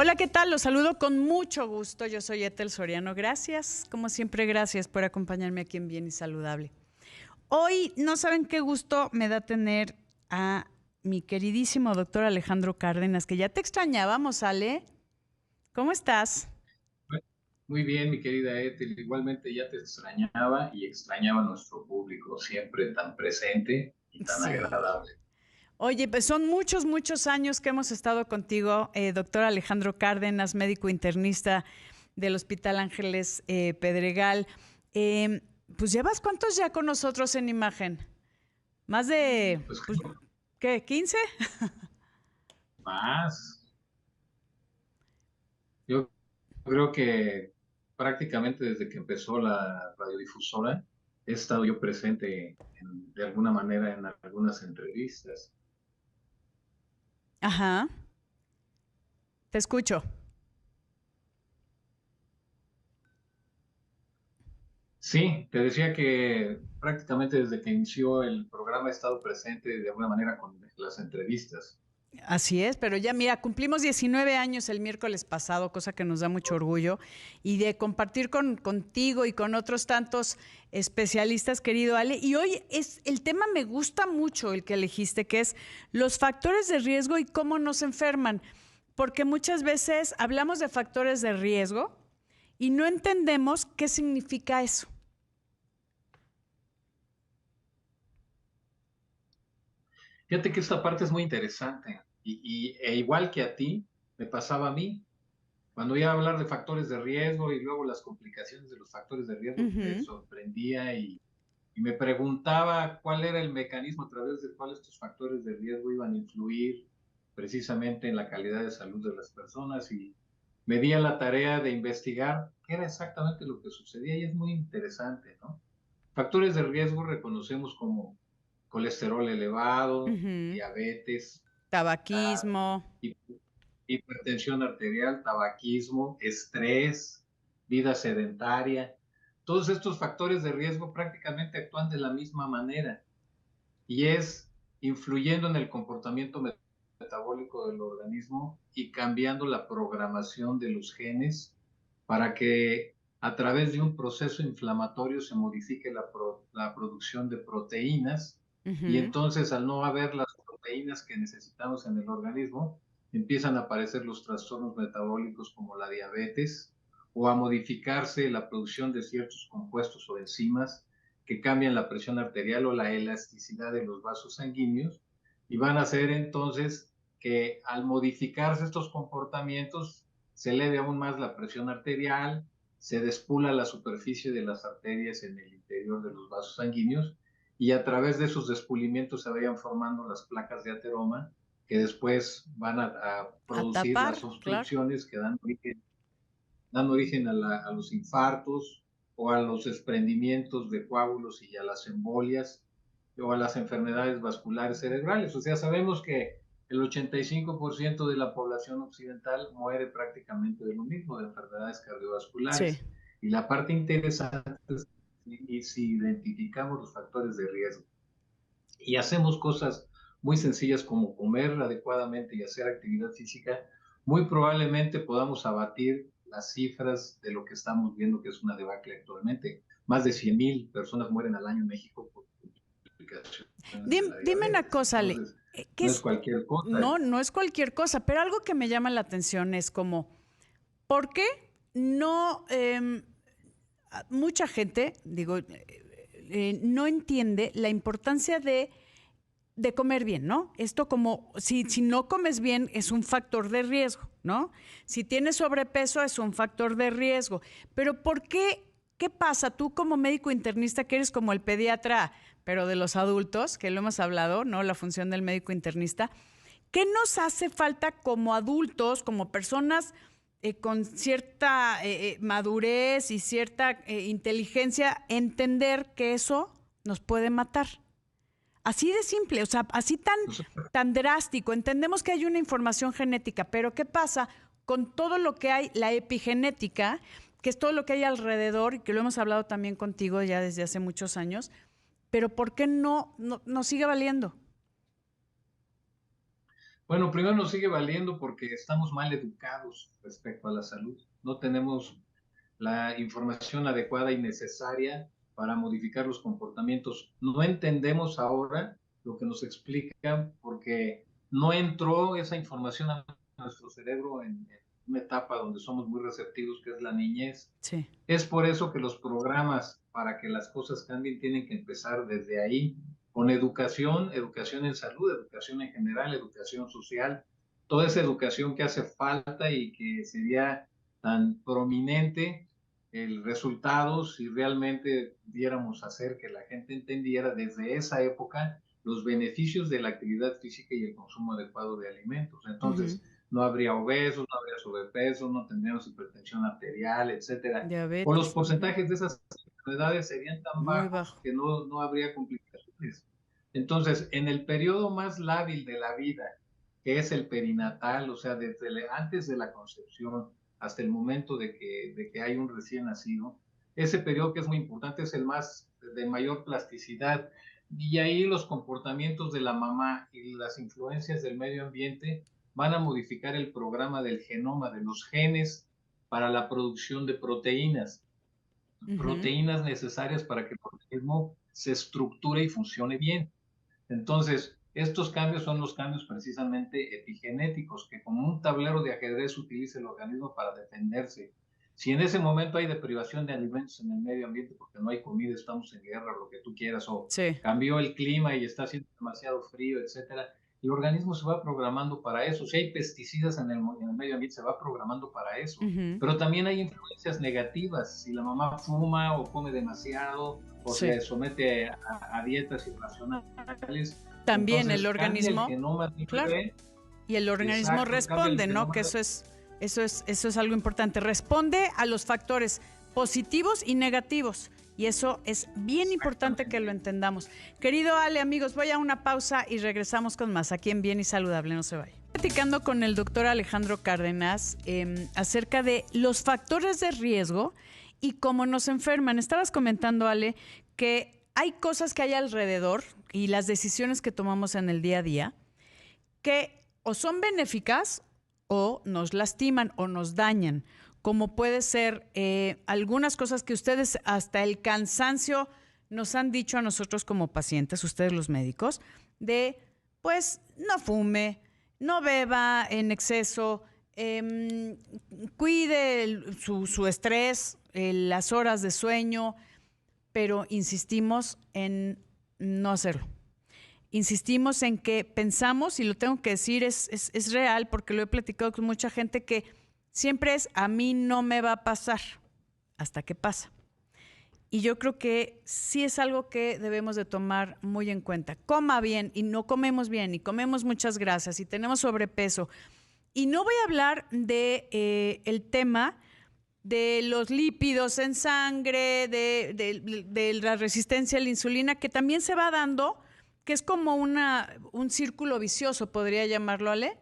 Hola, ¿qué tal? Los saludo con mucho gusto. Yo soy Ethel Soriano. Gracias, como siempre, gracias por acompañarme aquí en Bien y Saludable. Hoy no saben qué gusto me da tener a mi queridísimo doctor Alejandro Cárdenas, que ya te extrañábamos, Ale. ¿Cómo estás? Muy bien, mi querida Ethel. Igualmente ya te extrañaba y extrañaba a nuestro público, siempre tan presente y tan Sí. agradable. Oye, pues son muchos, muchos años que hemos estado contigo, doctor Alejandro Cárdenas, médico internista del Hospital Ángeles Pedregal. Eh, pues llevas cuántos ya con nosotros en imagen? Más de, Pues pues, ¿qué? ¿15? más, yo creo que prácticamente desde que empezó la radiodifusora he estado yo presente de alguna manera en algunas entrevistas. Ajá, te escucho. Sí, te decía que prácticamente desde que inició el programa he estado presente de alguna manera con las entrevistas. Así es, pero ya mira, cumplimos 19 años el miércoles pasado, cosa que nos da mucho orgullo, y de compartir contigo y con otros tantos especialistas, querido Ale. Y hoy el tema me gusta mucho el que elegiste, que es los factores de riesgo y cómo nos enferman, porque muchas veces hablamos de factores de riesgo y no entendemos qué significa eso. Fíjate que esta parte es muy interesante e igual que a ti, me pasaba a mí. Cuando iba a hablar de factores de riesgo y luego las complicaciones de los factores de riesgo, me Ujú. sorprendía y me preguntaba cuál era el mecanismo a través del cual estos factores de riesgo iban a influir precisamente en la calidad de salud de las personas y me di a la tarea de investigar qué era exactamente lo que sucedía y es muy interesante, ¿no? Factores de riesgo reconocemos como colesterol elevado, Ujú. diabetes, obesidad, Tabaquismo. hipertensión arterial, tabaquismo, estrés, vida sedentaria. Todos estos factores de riesgo prácticamente actúan de la misma manera y es influyendo en el comportamiento metabólico del organismo y cambiando la programación de los genes para que a través de un proceso inflamatorio se modifique la producción de proteínas y Ujú. entonces al no haber las proteínas que necesitamos en el organismo, empiezan a aparecer los trastornos metabólicos como la diabetes o a modificarse la producción de ciertos compuestos o enzimas que cambian la presión arterial o la elasticidad de los vasos sanguíneos y van a hacer entonces que al modificarse estos comportamientos se eleve aún más la presión arterial, se despula la superficie de las arterias en el interior de los vasos sanguíneos y a través de esos despulimientos se vayan formando las placas de ateroma que después van a A producir tapar, las claro. obstrucciones que dan origen a los infartos o a los desprendimientos de coágulos y a las embolias o a las enfermedades vasculares cerebrales. O sea, sabemos que el 85% de la población occidental muere prácticamente de lo mismo, de enfermedades Sí. cardiovasculares. Y la parte interesante es si identificamos los factores de riesgo y hacemos cosas muy sencillas como comer adecuadamente y hacer actividad física, muy probablemente podamos abatir las cifras de lo que estamos viendo que es una debacle actualmente. Más de 100,000 personas mueren al año en México por complicaciones de la Dime una diabetes. cosa, Ale, Entonces, ¿qué no es es? cualquier cosa. No, no es cualquier cosa, pero algo que me llama la atención es como, ¿por qué no mucha gente, digo, no entiende la importancia de comer bien, ¿no? Esto como, si no comes bien es un factor de riesgo, ¿no? Si tienes sobrepeso es un factor de riesgo, pero ¿por qué? ¿Qué pasa tú como médico internista que eres como el pediatra, pero de los adultos, que lo hemos hablado, ¿no? La función del médico internista. ¿Qué nos hace falta como adultos, como personas con cierta madurez y cierta inteligencia, entender que eso nos puede matar? Así de simple, o sea, así tan drástico. Entendemos que hay una información genética, pero ¿qué pasa con todo lo que hay, la epigenética, que es todo lo que hay alrededor, y que lo hemos hablado también contigo ya desde hace muchos años, pero ¿por qué no sigue valiendo? Bueno, primero nos sigue valiendo porque estamos mal educados respecto a la salud. No tenemos la información adecuada y necesaria para modificar los comportamientos. No entendemos ahora lo que nos explican porque no entró esa información a nuestro cerebro en una etapa donde somos muy receptivos, que es la niñez. Sí. Es por eso que los programas para que las cosas cambien tienen que empezar desde ahí, con educación, educación en salud, educación en general, educación social, toda esa educación que hace falta y que sería tan prominente el resultado si realmente diéramos hacer que la gente entendiera desde esa época los beneficios de la actividad física y el consumo adecuado de alimentos. Ujú. Entonces, no habría obesos, no habría sobrepeso, no tendríamos hipertensión arterial, etcétera. O los Diabetes. Ujú. porcentajes de esas enfermedades serían tan Muy bajos bajo. que no habría complicaciones. Entonces, en el periodo más lábil de la vida, que es el perinatal, o sea, desde antes de la concepción hasta el momento de que hay un recién nacido, ese periodo que es muy importante es el más de mayor plasticidad. Y ahí los comportamientos de la mamá y las influencias del medio ambiente van a modificar el programa del genoma, de los genes para la producción de proteínas, Ujú. proteínas necesarias para que el organismo se estructure y funcione bien. Entonces, estos cambios son los cambios precisamente epigenéticos, que como un tablero de ajedrez utiliza el organismo para defenderse. Si en ese momento hay deprivación de alimentos en el medio ambiente porque no hay comida, estamos en guerra, lo que tú quieras, o Sí. cambió el clima y está haciendo demasiado frío, etcétera, el organismo se va programando para eso. Si hay pesticidas en el medio ambiente, se va programando para eso. Ujú. Pero también hay influencias negativas. Si la mamá fuma o come demasiado o Sí. se somete a dietas irracionales, También el entonces cambia el organismo, genoma del claro, bebé. y el organismo Exacto, cambia el responde, ¿no? genoma. Que eso es algo importante. Responde a los factores positivos y negativos. Y eso es bien importante que lo Exactamente. entendamos. Querido Ale, amigos, voy a una pausa y regresamos con más aquí en Bien y Saludable. No se vaya. Platicando con el doctor Alejandro Cárdenas acerca de los factores de riesgo y cómo nos enferman. Estabas comentando, Ale, que hay cosas que hay alrededor y las decisiones que tomamos en el día a día que o son benéficas o nos lastiman o nos dañan, como puede ser algunas cosas que ustedes hasta el cansancio nos han dicho a nosotros como pacientes, ustedes los médicos, de pues no fume, no beba en exceso, cuide su estrés, las horas de sueño, pero insistimos en no hacerlo. Insistimos en que pensamos, y lo tengo que decir, es real, porque lo he platicado con mucha gente, que siempre es, a mí no me va a pasar, hasta que pasa. Y yo creo que sí es algo que debemos de tomar muy en cuenta. Coma bien y no comemos bien y comemos muchas grasas y tenemos sobrepeso. Y no voy a hablar de el tema de los lípidos en sangre, de la resistencia a la insulina, que también se va dando, que es como un círculo vicioso, podría llamarlo, Ale.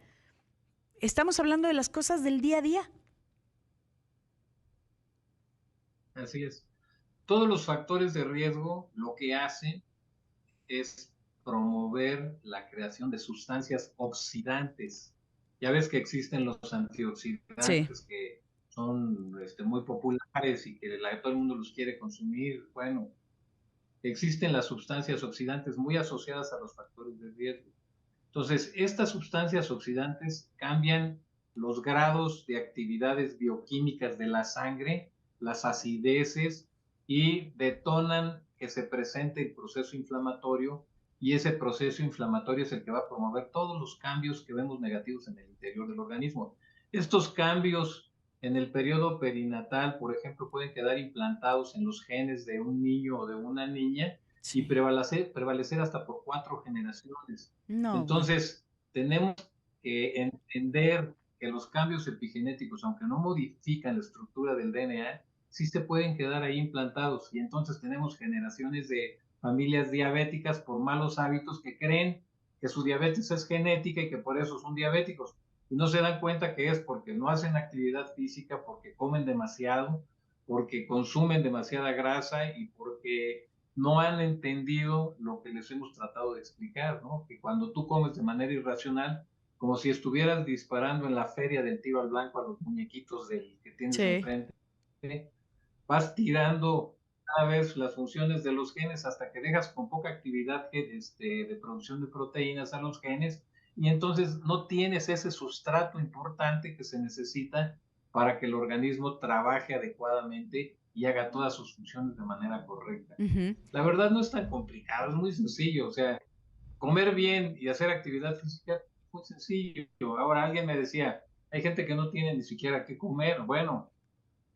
Estamos hablando de las cosas del día a día. Así es. Todos los factores de riesgo lo que hacen es promover la creación de sustancias oxidantes. Ya ves que existen los Sí. antioxidantes que son muy populares y que todo el mundo los quiere consumir. Bueno, existen las sustancias oxidantes muy asociadas a los factores de riesgo. Entonces, estas sustancias oxidantes cambian los grados de actividades bioquímicas de la sangre, las acideces, y detonan que se presente el proceso inflamatorio, y ese proceso inflamatorio es el que va a promover todos los cambios que vemos negativos en el interior del organismo. Estos cambios en el periodo perinatal, por ejemplo, pueden quedar implantados en los genes de un niño o de una niña y Sí. prevalecer hasta por 4 generaciones. No, bueno. Entonces, tenemos que entender que los cambios epigenéticos, aunque no modifican la estructura del DNA, sí se pueden quedar ahí implantados. Y entonces tenemos generaciones de familias diabéticas por malos hábitos que creen que su diabetes es genética y que por eso son diabéticos. Y no se dan cuenta que es porque no hacen actividad física, porque comen demasiado, porque consumen demasiada grasa y porque no han entendido lo que les hemos tratado de explicar, ¿no? Que cuando tú comes de manera irracional, como si estuvieras disparando en la feria del tiro al blanco a los muñequitos que tienes Sí. enfrente. Vas tirando cada vez las funciones de los genes hasta que dejas con poca actividad de producción de proteínas a los genes, y entonces no tienes ese sustrato importante que se necesita para que el organismo trabaje adecuadamente y haga todas sus funciones de manera correcta. Ujú. La verdad no es tan complicado, es muy sencillo, o sea, comer bien y hacer actividad física es muy sencillo. Ahora alguien me decía, hay gente que no tiene ni siquiera qué comer. Bueno,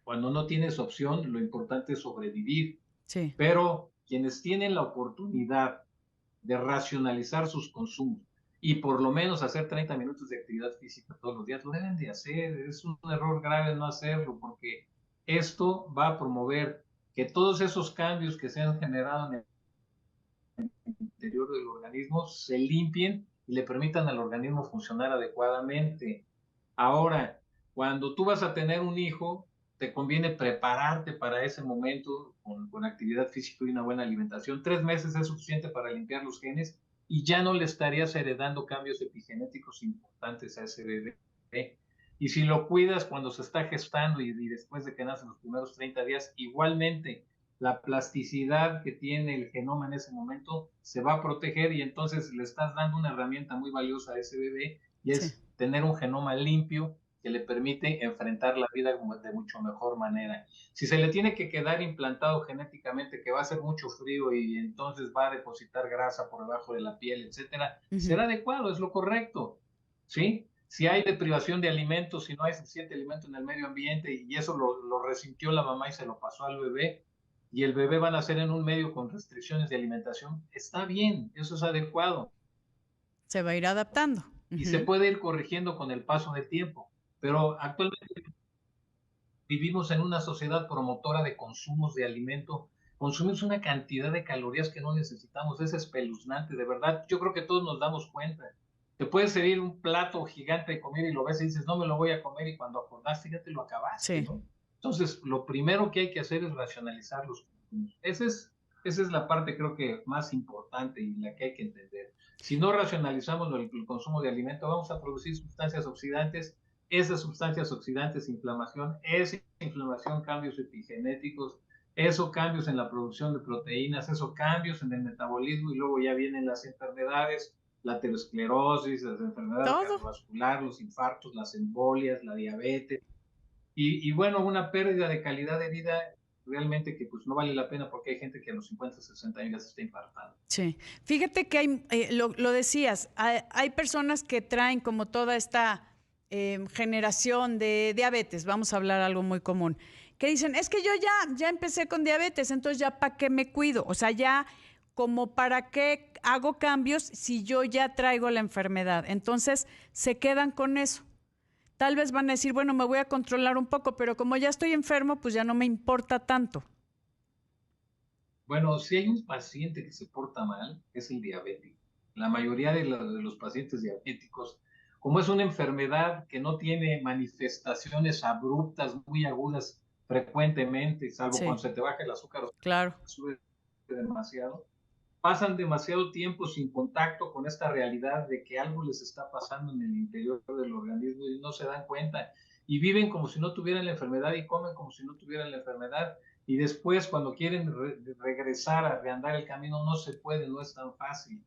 cuando no tienes opción, lo importante es sobrevivir. Sí. Pero quienes tienen la oportunidad de racionalizar sus consumos y por lo menos hacer 30 minutos de actividad física todos los días, lo deben de hacer. Es un error grave no hacerlo, porque esto va a promover que todos esos cambios que se han generado en el interior del organismo se limpien y le permitan al organismo funcionar adecuadamente. Ahora, cuando tú vas a tener un hijo, te conviene prepararte para ese momento con actividad física y una buena alimentación. 3 meses es suficiente para limpiar los genes y ya no le estarías heredando cambios epigenéticos importantes a ese bebé. Y si lo cuidas cuando se está gestando y después de que nacen los primeros 30 días, igualmente la plasticidad que tiene el genoma en ese momento se va a proteger, y entonces le estás dando una herramienta muy valiosa a ese bebé, y Sí. es tener un genoma limpio que le permite enfrentar la vida de mucho mejor manera. Si se le tiene que quedar implantado genéticamente que va a hacer mucho frío y entonces va a depositar grasa por debajo de la piel, etcétera, Ujú. será adecuado, es lo correcto, ¿sí? Si hay deprivación de alimentos, si no hay suficiente alimento en el medio ambiente y eso lo resintió la mamá y se lo pasó al bebé, y el bebé va a nacer en un medio con restricciones de alimentación, está bien, eso es adecuado Se va a ir adaptando. y se Ujú. puede ir corrigiendo con el paso del tiempo. Pero actualmente vivimos en una sociedad promotora de consumos de alimento. Consumimos una cantidad de calorías que no necesitamos, es espeluznante, de verdad. Yo creo que todos nos damos cuenta. Te puedes servir un plato gigante de comida y lo ves y dices, no me lo voy a comer, y cuando acordaste ya te lo acabaste, Sí. ¿no? Entonces, lo primero que hay que hacer es racionalizar los consumos. Esa es la parte, creo que más importante y la que hay que entender. Si no racionalizamos el consumo de alimento, vamos a producir sustancias oxidantes. Esas sustancias oxidantes, inflamación, esa inflamación, cambios epigenéticos, eso cambios en la producción de proteínas, eso cambios en el metabolismo, y luego ya vienen las enfermedades, la aterosclerosis, las enfermedades Todo. cardiovasculares, los infartos, las embolias, la diabetes, y bueno, una pérdida de calidad de vida realmente que pues no vale la pena, porque hay gente que a los 50, 60 años ya se está infartando. Sí. Fíjate que hay, lo decías, hay personas que traen como toda esta generación de diabetes, vamos a hablar algo muy común, que dicen, es que yo ya empecé con diabetes, entonces ya para qué me cuido, o sea, ya como para qué hago cambios si yo ya traigo la enfermedad. Entonces se quedan con eso. Tal vez van a decir, bueno, me voy a controlar un poco, pero como ya estoy enfermo, pues ya no me importa tanto. Bueno, si hay un paciente que se porta mal, es el diabético. La mayoría de los pacientes diabéticos, como es una enfermedad que no tiene manifestaciones abruptas, muy agudas frecuentemente, salvo Sí, cuando se te baja el azúcar o claro, se sube demasiado, pasan demasiado tiempo sin contacto con esta realidad de que algo les está pasando en el interior del organismo y no se dan cuenta, y viven como si no tuvieran la enfermedad y comen como si no tuvieran la enfermedad, y después cuando quieren regresar a reandar el camino no se puede, no es tan fácil.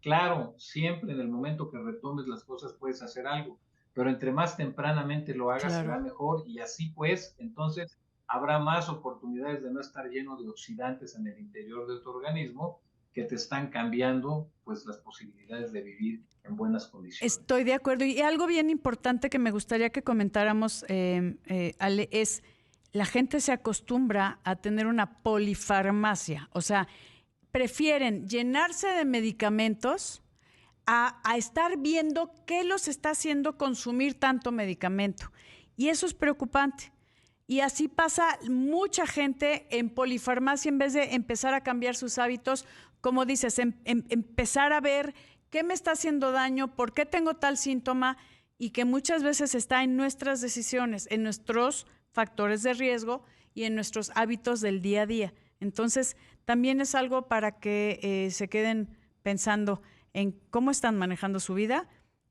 Claro, siempre en el momento que retomes las cosas puedes hacer algo, pero entre más tempranamente lo hagas claro. será mejor, y así pues entonces habrá más oportunidades de no estar lleno de oxidantes en el interior de tu organismo, que te están cambiando pues las posibilidades de vivir en buenas condiciones. Estoy de acuerdo. Y algo bien importante que me gustaría que comentáramos, Ale, es la gente se acostumbra a tener una polifarmacia. O sea, prefieren llenarse de medicamentos a estar viendo qué los está haciendo consumir tanto medicamento. Y eso es preocupante. Y así pasa mucha gente en polifarmacia en vez de empezar a cambiar sus hábitos, como dices, empezar a ver qué me está haciendo daño, por qué tengo tal síntoma, y que muchas veces está en nuestras decisiones, en nuestros factores de riesgo y en nuestros hábitos del día a día. Entonces, también es algo para que se queden pensando en cómo están manejando su vida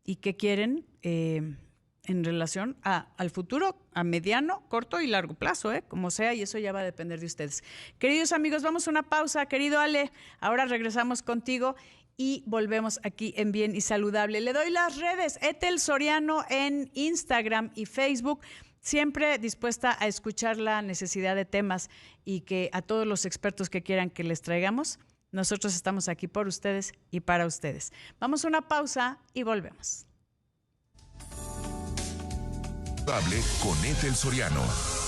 y qué quieren en relación al futuro, a mediano, corto y largo plazo, como sea, y eso ya va a depender de ustedes. Queridos amigos, vamos a una pausa. Querido Ale, ahora regresamos contigo y volvemos aquí en Bien y Saludable. Le doy las redes, Ethel Soriano en Instagram y Facebook, siempre dispuesta a escuchar la necesidad de temas y que a todos los expertos que quieran que les traigamos, nosotros estamos aquí por ustedes y para ustedes. Vamos a una pausa y volvemos. Con Ethel Soriano,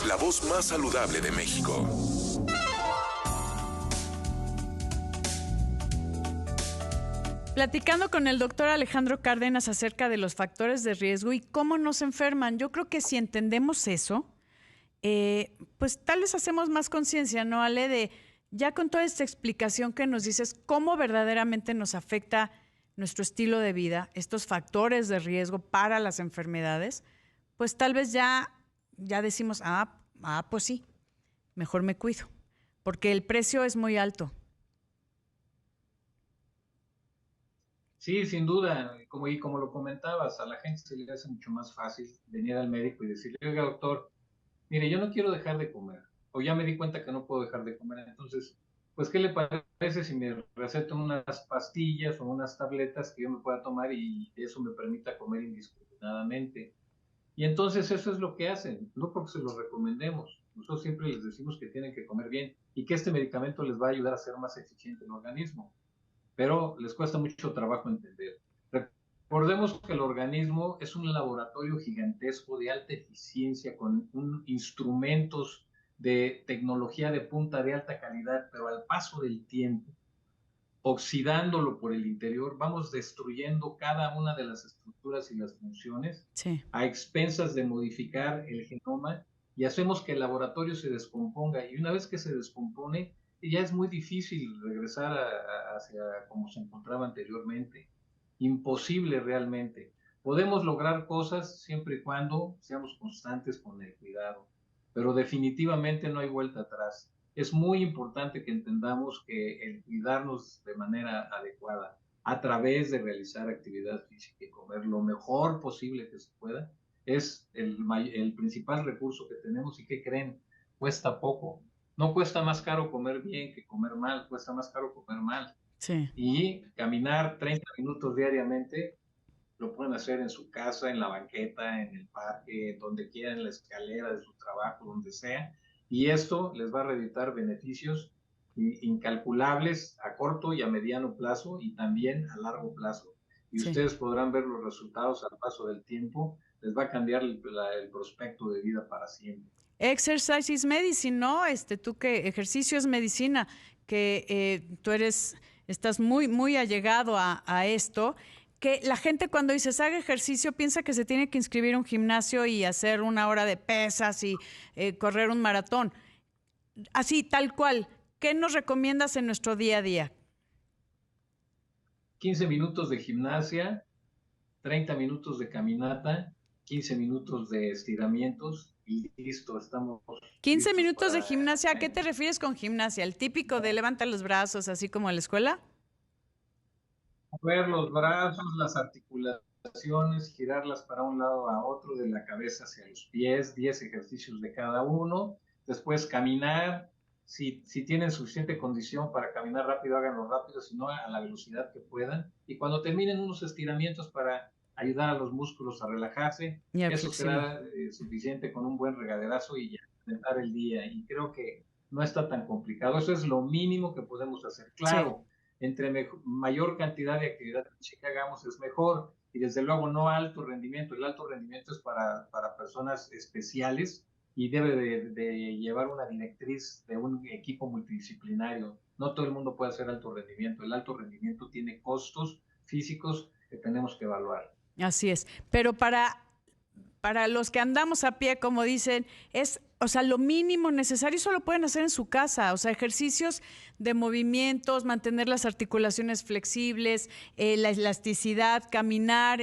la voz más saludable de México. Platicando con el doctor Alejandro Cárdenas acerca de los factores de riesgo y cómo nos enferman. Yo creo que si entendemos eso, pues tal vez hacemos más conciencia, ¿no, Ale? De ya con toda esta explicación que nos dices, cómo verdaderamente nos afecta nuestro estilo de vida, estos factores de riesgo para las enfermedades, pues tal vez ya decimos, pues sí, mejor me cuido, porque el precio es muy alto. Sí, sin duda, como lo comentabas, a la gente se le hace mucho más fácil venir al médico y decirle, oiga, doctor, mire, yo no quiero dejar de comer, o ya me di cuenta que no puedo dejar de comer, entonces, pues, ¿qué le parece si me recetan unas pastillas o unas tabletas que yo me pueda tomar y eso me permita comer indiscriminadamente? Y entonces eso es lo que hacen, no porque se los recomendemos, nosotros siempre les decimos que tienen que comer bien y que este medicamento les va a ayudar a ser más eficiente el organismo, pero les cuesta mucho trabajo entender. Recordemos que el organismo es un laboratorio gigantesco de alta eficiencia con instrumentos de tecnología de punta de alta calidad, pero al paso del tiempo, oxidándolo por el interior, vamos destruyendo cada una de las estructuras y las funciones a expensas de modificar el genoma y hacemos que el laboratorio se descomponga. Y una vez que se descompone, ya es muy difícil regresar hacia como se encontraba anteriormente. Imposible realmente. Podemos lograr cosas siempre y cuando seamos constantes con el cuidado, pero definitivamente no hay vuelta atrás. Es muy importante que entendamos que el cuidarnos de manera adecuada a través de realizar actividad física y comer lo mejor posible que se pueda es el principal recurso que tenemos. ¿Y qué creen? Cuesta poco. No cuesta más caro comer bien que comer mal, cuesta más caro comer mal. Sí. Y caminar 30 minutos diariamente lo pueden hacer en su casa, en la banqueta, en el parque, donde quieran, en la escalera de su trabajo, donde sea. Y esto les va a reeditar beneficios incalculables a corto y a mediano plazo y también a largo plazo. Y ustedes podrán ver los resultados al paso del tiempo. Les va a cambiar el prospecto de vida para siempre. Exercise is medicine, ¿no? Tú que ejercicio es medicina, que tú estás muy, muy allegado a esto, que la gente cuando dices haga ejercicio piensa que se tiene que inscribir a un gimnasio y hacer 1 hora de pesas y correr un maratón. Así, tal cual. ¿Qué nos recomiendas en nuestro día a día? 15 minutos de gimnasia, 30 minutos de caminata, 15 minutos de estiramientos y listo, estamos... 15 minutos de gimnasia, ¿a qué te refieres con gimnasia? ¿El típico de levanta los brazos, así como en la escuela? Mover los brazos, las articulaciones, girarlas para un lado a otro, de la cabeza hacia los pies, 10 ejercicios de cada uno. Después caminar, si tienen suficiente condición para caminar rápido, háganlo rápido, si no a la velocidad que puedan. Y cuando terminen unos estiramientos para ayudar a los músculos a relajarse, eso será suficiente con un buen regaderazo y ya empezar el día. Y creo que no está tan complicado. Eso es lo mínimo que podemos hacer. Claro, entre mayor cantidad de actividad física hagamos es mejor. Y desde luego no alto rendimiento. El alto rendimiento es para personas especiales y debe de llevar una directriz de un equipo multidisciplinario. No todo el mundo puede hacer alto rendimiento. El alto rendimiento tiene costos físicos que tenemos que evaluar. Así es, pero para los que andamos a pie, como dicen, lo mínimo necesario, eso lo pueden hacer en su casa, ejercicios de movimientos, mantener las articulaciones flexibles, la elasticidad, caminar,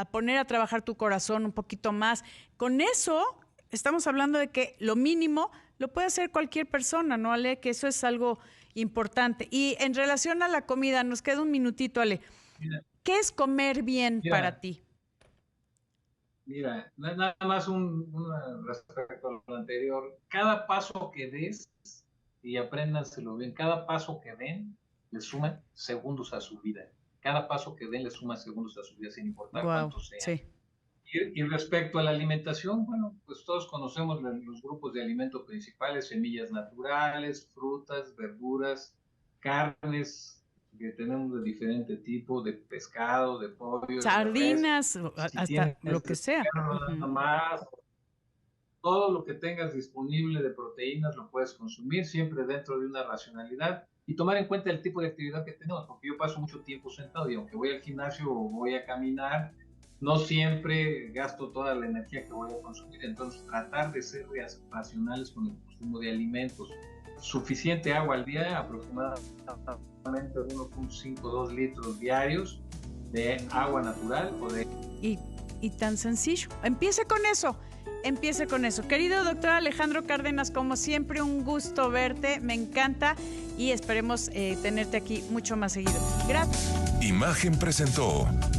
poner a trabajar tu corazón un poquito más. Con eso estamos hablando de que lo mínimo lo puede hacer cualquier persona, ¿no, Ale? Que eso es algo importante. Y en relación a la comida, nos queda un minutito, Ale. ¿Qué es comer bien para ti? Mira, nada más respecto a lo anterior. Cada paso que des, y apréndanselo bien, cada paso que den le suma segundos a su vida. Cada paso que den le suma segundos a su vida, sin importar Wow, cuántos sean. sí. Y respecto a la alimentación, bueno, pues todos conocemos los grupos de alimento principales: semillas naturales, frutas, verduras, carnes, que tenemos de diferente tipo, de pescado, de pollo, de res. Sardinas, Si hasta tienes lo de que sea. cerdo nada más, todo lo que tengas disponible de proteínas lo puedes consumir, siempre dentro de una racionalidad, y tomar en cuenta el tipo de actividad que tenemos, porque yo paso mucho tiempo sentado y aunque voy al gimnasio o voy a caminar, no siempre gasto toda la energía que voy a consumir. Entonces, tratar de ser racionales con el consumo de alimentos. Suficiente agua al día, aproximadamente 1.5-2 litros diarios de agua natural o de... Y tan sencillo. Empiece con eso. Empiece con eso. Querido doctor Alejandro Cárdenas, como siempre, un gusto verte. Me encanta y esperemos tenerte aquí mucho más seguido. Gracias. Imagen presentó